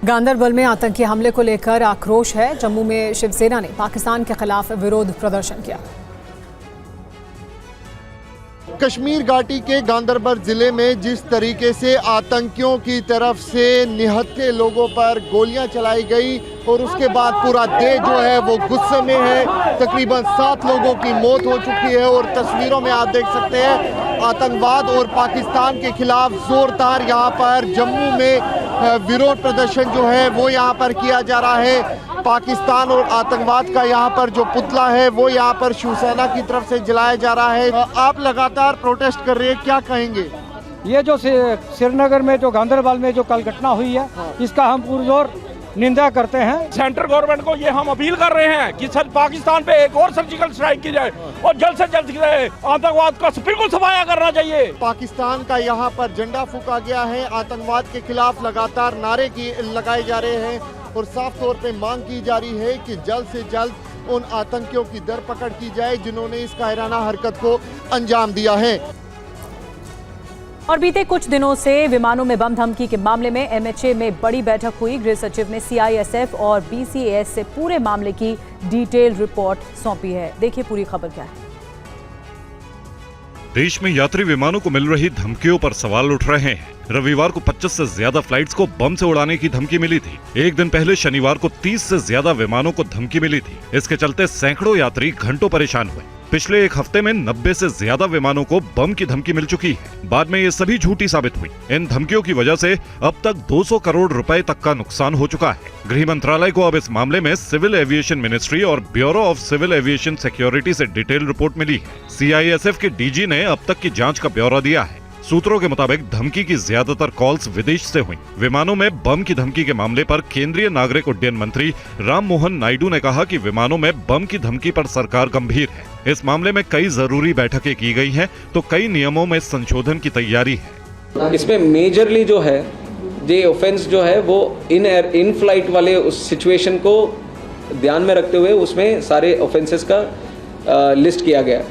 गांदरबल में आतंकी हमले को लेकर आक्रोश है। जम्मू में शिवसेना ने पाकिस्तान के खिलाफ विरोध प्रदर्शन किया। कश्मीर घाटी के गांदरबल जिले में जिस तरीके से आतंकियों की तरफ से निहत्थे लोगों पर गोलियां चलाई गई और उसके बाद पूरा देश जो है वो गुस्से में है। तकरीबन 7 लोगों की मौत हो चुकी है और तस्वीरों में आप देख सकते हैं आतंकवाद और पाकिस्तान के खिलाफ जोरदार यहाँ पर जम्मू में विरोध प्रदर्शन जो है वो यहाँ पर किया जा रहा है। पाकिस्तान और आतंकवाद का यहाँ पर जो पुतला है वो यहाँ पर शिवसेना की तरफ से जलाया जा रहा है। आप लगातार प्रोटेस्ट कर रहे हैं, क्या कहेंगे? ये जो श्रीनगर में जो गांदरबल में जो कल घटना हुई है इसका हम पुरजोर निंदा करते हैं। सेंट्रल गवर्नमेंट को ये हम अपील कर रहे हैं कि पाकिस्तान पे एक और सर्जिकल स्ट्राइक की जाए और जल्द से जल्द आतंकवाद का बिल्कुल सफाया करना चाहिए। पाकिस्तान का यहाँ पर झंडा फूका गया है। आतंकवाद के खिलाफ लगातार नारे लगाए जा रहे हैं और साफ तौर पे मांग की जा रही है कि जल्द से जल्द उन आतंकियों की धरपकड़ की जाए जिन्होंने इस कायराना हरकत को अंजाम दिया है। और बीते कुछ दिनों से विमानों में बम धमकी के मामले में एमएचए में बड़ी बैठक हुई। गृह सचिव ने सीआईएसएफ और बीसीएएस से पूरे मामले की डिटेल रिपोर्ट सौंपी है। देखिए पूरी खबर क्या है। देश में यात्री विमानों को मिल रही धमकियों पर सवाल उठ रहे हैं। रविवार को 25 से ज्यादा फ्लाइट्स को बम से उड़ाने की धमकी मिली थी। एक दिन पहले शनिवार को 30 से ज्यादा विमानों को धमकी मिली थी। इसके चलते सैकड़ों यात्री घंटों परेशान हुए। पिछले एक हफ्ते में 90 से ज्यादा विमानों को बम की धमकी मिल चुकी है। बाद में ये सभी झूठी साबित हुई। इन धमकियों की वजह से अब तक 200 करोड़ रुपए तक का नुकसान हो चुका है। गृह मंत्रालय को अब इस मामले में सिविल एविएशन मिनिस्ट्री और bureau of civil aviation security से डिटेल रिपोर्ट मिली है। सीआईएसएफ के डीजी ने अब तक की जांच का ब्यौरा दिया है। सूत्रों के मुताबिक धमकी की ज्यादातर कॉल्स विदेश से हुई। विमानों में बम की धमकी के मामले पर केंद्रीय नागरिक उड्डयन मंत्री राम मोहन नायडू ने कहा कि विमानों में बम की धमकी पर सरकार गंभीर है। इस मामले में कई जरूरी बैठकें की गई हैं, तो कई नियमों में संशोधन की तैयारी है। इसमें मेजरली जो है ये ऑफेंस जो है वो इन फ्लाइट वाले उस सिचुएशन को ध्यान में रखते हुए उसमें सारे ऑफेंसेस का लिस्ट किया गया।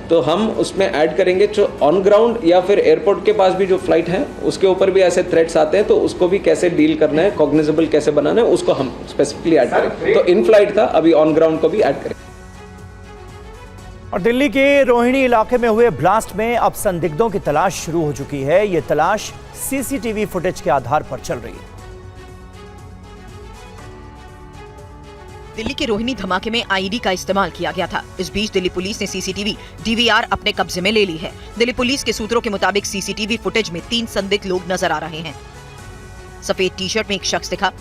तो हम उसमें ऐड करेंगे जो ऑन ग्राउंड या फिर एयरपोर्ट के पास भी जो फ्लाइट है उसके ऊपर भी ऐसे थ्रेट्स आते हैं, तो उसको भी कैसे डील करना है, कॉग्निजेबल कैसे बनाना है, उसको हम स्पेसिफिकली ऐड करेंगे। तो इन फ्लाइट था, अभी ऑन ग्राउंड को भी ऐड करेंगे। और दिल्ली के रोहिणी इलाके में हुए ब्लास्ट में अब संदिग्धों की तलाश शुरू हो चुकी है। ये तलाश सीसीटीवी फुटेज के आधार पर चल रही है। दिल्ली के रोहिणी धमाके में आईडी का इस्तेमाल किया गया था। इस बीच दिल्ली पुलिस ने सीसीटीवी डीवीआर अपने कब्जे में ले ली है। दिल्ली पुलिस के सूत्रों के मुताबिक सीसीटीवी फुटेज में 3 संदिग्ध लोग नजर आ रहे हैं। सफेद टी शर्ट में एक शख्स दिखा।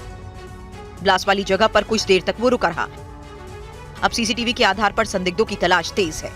ब्लास्ट वाली जगह पर कुछ देर तक वो रुका रहा। अब सीसीटीवी के आधार पर संदिग्धों की तलाश तेज है।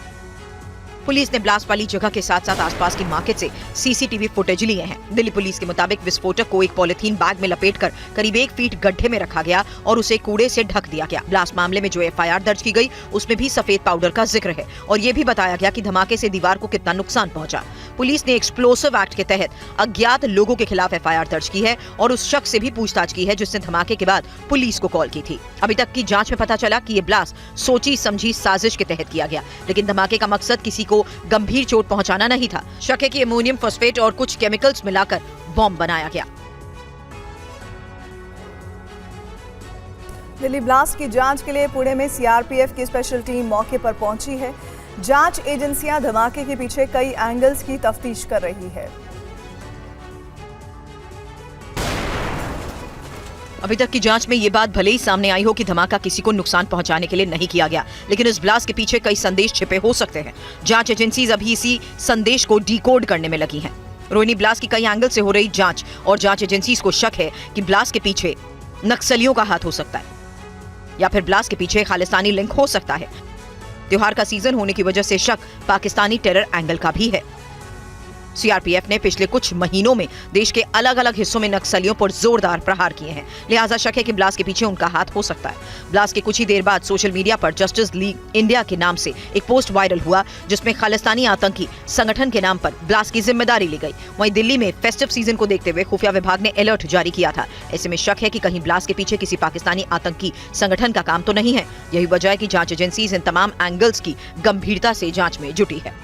पुलिस ने ब्लास्ट वाली जगह के साथ साथ आसपास की मार्केट से सीसीटीवी फुटेज लिए हैं। दिल्ली पुलिस के मुताबिक विस्फोटक को एक पॉलिथीन बैग में लपेटकर करीब 1 फीट गड्ढे में रखा गया और उसे कूड़े से ढक दिया गया। ब्लास्ट मामले में जो एफआईआर दर्ज की गई उसमें भी सफेद पाउडर का जिक्र है और ये भी बताया गया कि धमाके से दीवार को कितना नुकसान पहुंचा। पुलिस ने एक्सप्लोसिव एक्ट के तहत अज्ञात लोगों के खिलाफ एफआईआर दर्ज की है और उस शख्स से भी पूछताछ की है जिसने धमाके के बाद पुलिस को कॉल की थी। अभी तक की जांच में पता चला कि ये ब्लास्ट सोची समझी साजिश के तहत किया गया, लेकिन धमाके का मकसद किसी को गंभीर चोट पहुंचाना नहीं था। शक है कि अमोनियम फॉस्फेट और कुछ केमिकल्स मिलाकर बॉम्ब बनाया गया। दिल्ली ब्लास्ट की जांच के लिए पुणे में सीआरपीएफ की स्पेशल टीम मौके पर पहुंची है। जांच एजेंसियां धमाके के पीछे कई एंगल्स की तफ्तीश कर रही है। अभी तक की जांच में ये बात भले ही सामने आई हो कि धमाका किसी को नुकसान पहुंचाने के लिए नहीं किया गया, लेकिन इस ब्लास्ट के पीछे कई संदेश छिपे हो सकते हैं। जांच एजेंसीज अभी इसी संदेश को डिकोड करने में लगी हैं। रोहिणी ब्लास्ट की कई एंगल से हो रही जांच और जांच एजेंसीज को शक है कि ब्लास्ट के पीछे नक्सलियों का हाथ हो सकता है या फिर ब्लास्ट के पीछे खालिस्तानी लिंक हो सकता है। त्योहार का सीजन होने की वजह से शक पाकिस्तानी टेरर एंगल का भी है। सीआरपीएफ ने पिछले कुछ महीनों में देश के अलग अलग हिस्सों में नक्सलियों पर जोरदार प्रहार किए हैं, लिहाजा शक है कि ब्लास्ट के पीछे उनका हाथ हो सकता है। ब्लास्ट के कुछ ही देर बाद सोशल मीडिया पर जस्टिस लीग इंडिया के नाम से एक पोस्ट वायरल हुआ जिसमें खालिस्तानी आतंकी संगठन के नाम पर ब्लास्ट की जिम्मेदारी ली गई। वहीं दिल्ली में फेस्टिव सीजन को देखते हुए खुफिया विभाग ने अलर्ट जारी किया था। ऐसे में शक है कि कहीं ब्लास्ट के पीछे किसी पाकिस्तानी आतंकी संगठन का काम तो नहीं है। यही वजह है कि जांच एजेंसीज इन तमाम एंगल्स की गंभीरता से जांच में जुटी है।